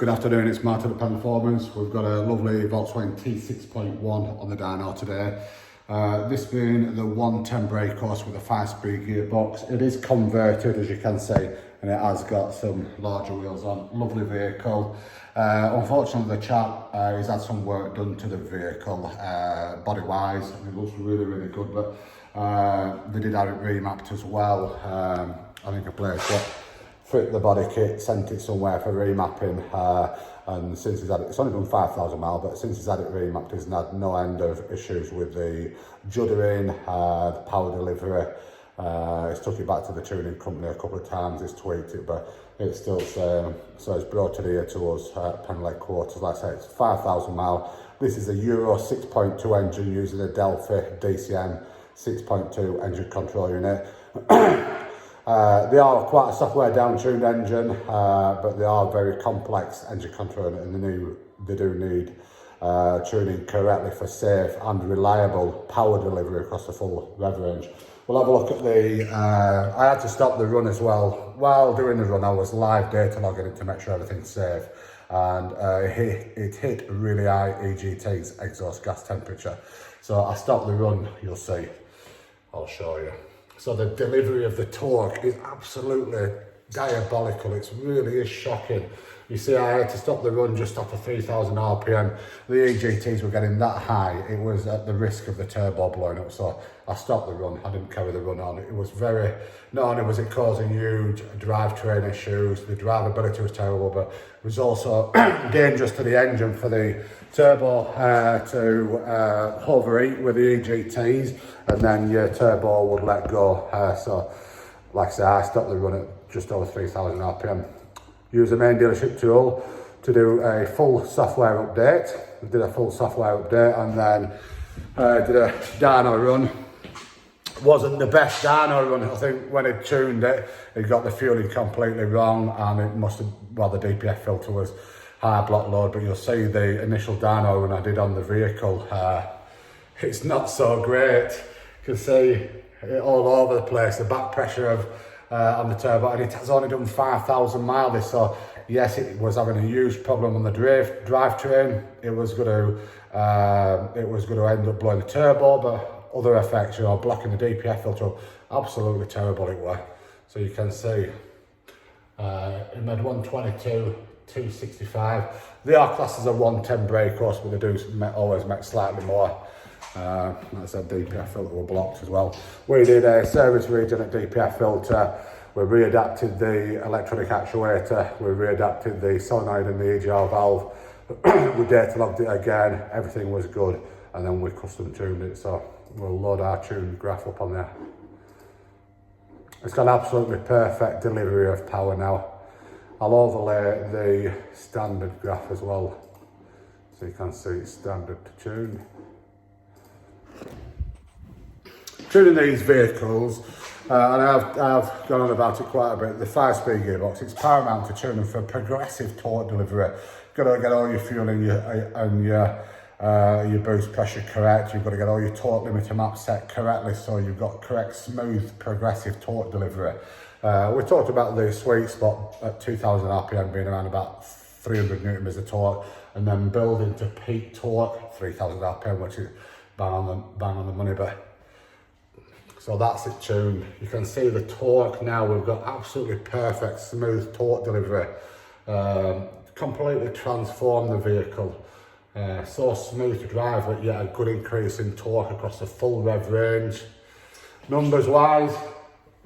Good afternoon, it's Martin at PendlePerformance. We've got a lovely Volkswagen T6.1 on the dyno today. This being the 110 brake horse with a 5-speed gearbox. It is converted, as you can see, and it has got some larger wheels on. Lovely vehicle. Unfortunately, the chap has had some work done to the vehicle, body-wise, and it looks really, really good, but they did have it remapped as well. I think a place that fit the body kit, sent it somewhere for remapping, and since he's had it, it's only done 5,000 miles, but since he's had it remapped, he's had no end of issues with the juddering, the power delivery. He's took it back to the tuning company a couple of times, he's tweaked it, but it's still the same. So it's brought it here to us at Pendle headquarters. Like I say, it's 5,000 miles. This is a Euro 6.2 engine using a Delphi DCM 6.2 engine control unit. They are quite a software down-tuned engine, but they are very complex engine control, and they do need tuning correctly for safe and reliable power delivery across the full rev range. We'll have a look at the, I had to stop the run as well. While doing the run, I was live data logging it to make sure everything's safe, and it hit really high EGT's exhaust gas temperature. So I stopped the run, you'll see, I'll show you. So the delivery of the torque is absolutely diabolical. It really is shocking. You see, I had to stop the run just after 3,000 RPM. The EGTs were getting that high. It was at the risk of the turbo blowing up. So I stopped the run. I didn't carry the run on. It was very, not only was it causing huge drivetrain issues, the drivability was terrible, but it was also dangerous to the engine for the turbo to overheat with the EGTs, and then your turbo would let go. So, like I said, I stopped the run at just over 3,000 RPM. Use the main dealership tool to do a full software update. We did a full software update, and then did a dyno run. Wasn't the best dyno run. I think when it tuned it, it got the fueling completely wrong, and it must have, well, the DPF filter was high block load, but you'll see the initial dyno run I did on the vehicle. It's not so great. You can see it all over the place, the back pressure of on the turbo, and it has only done 5,000 miles. So yes, it was having a huge problem on the drivetrain. It was going to end up blowing the turbo, but other effects, you know, blocking the DPF filter, absolutely terrible it was. So you can see it made 122, 265. They are classed as a 110 brake horse, but they do always make slightly more. Like I said, DPF filter were blocked as well. We did a service region at DPF filter. We readapted the electronic actuator. We readapted the solenoid and the EGR valve. We data logged it again. Everything was good, and then we custom tuned it. So we'll load our tuned graph up on there. It's got absolutely perfect delivery of power now. I'll overlay the standard graph as well, so you can see it's standard to tune. Tuning these vehicles, and I've gone on about it quite a bit, the 5-speed gearbox, it's paramount to tune them for progressive torque delivery. You've got to get all your fueling and your boost pressure correct. You've got to get all your torque limiter maps set correctly, so you've got correct, smooth, progressive torque delivery. We talked about the sweet spot at 2,000 RPM being around about 300 Newton meters of torque, and then building to peak torque, 3,000 RPM, which is bang on the money. But so that's it tuned. You can see the torque now. We've got absolutely perfect, smooth torque delivery. Completely transformed the vehicle. So smooth to drive, but yet a good increase in torque across the full rev range. Numbers wise,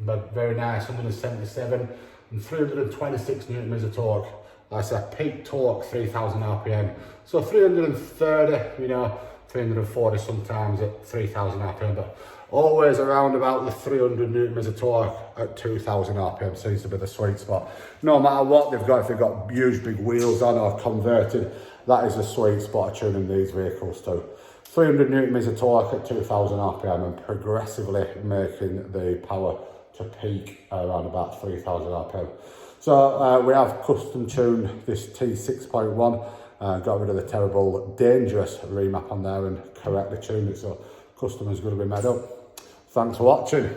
but very nice, 177 and 326 Newton meters of torque. Like I said, peak torque, 3,000 RPM. So 330, you know, 340 sometimes at 3,000 RPM, but always around about the 300 Newton meters of torque at 2,000 RPM seems to be the sweet spot. No matter what they've got, if they've got huge big wheels on or converted, that is the sweet spot of tuning these vehicles to. 300 Newton meters of torque at 2,000 RPM and progressively making the power to peak around about 3,000 RPM. So we have custom tuned this T6.1, got rid of the terrible, dangerous remap on there and correctly tuned it, so customers going to be made up. Thanks for watching.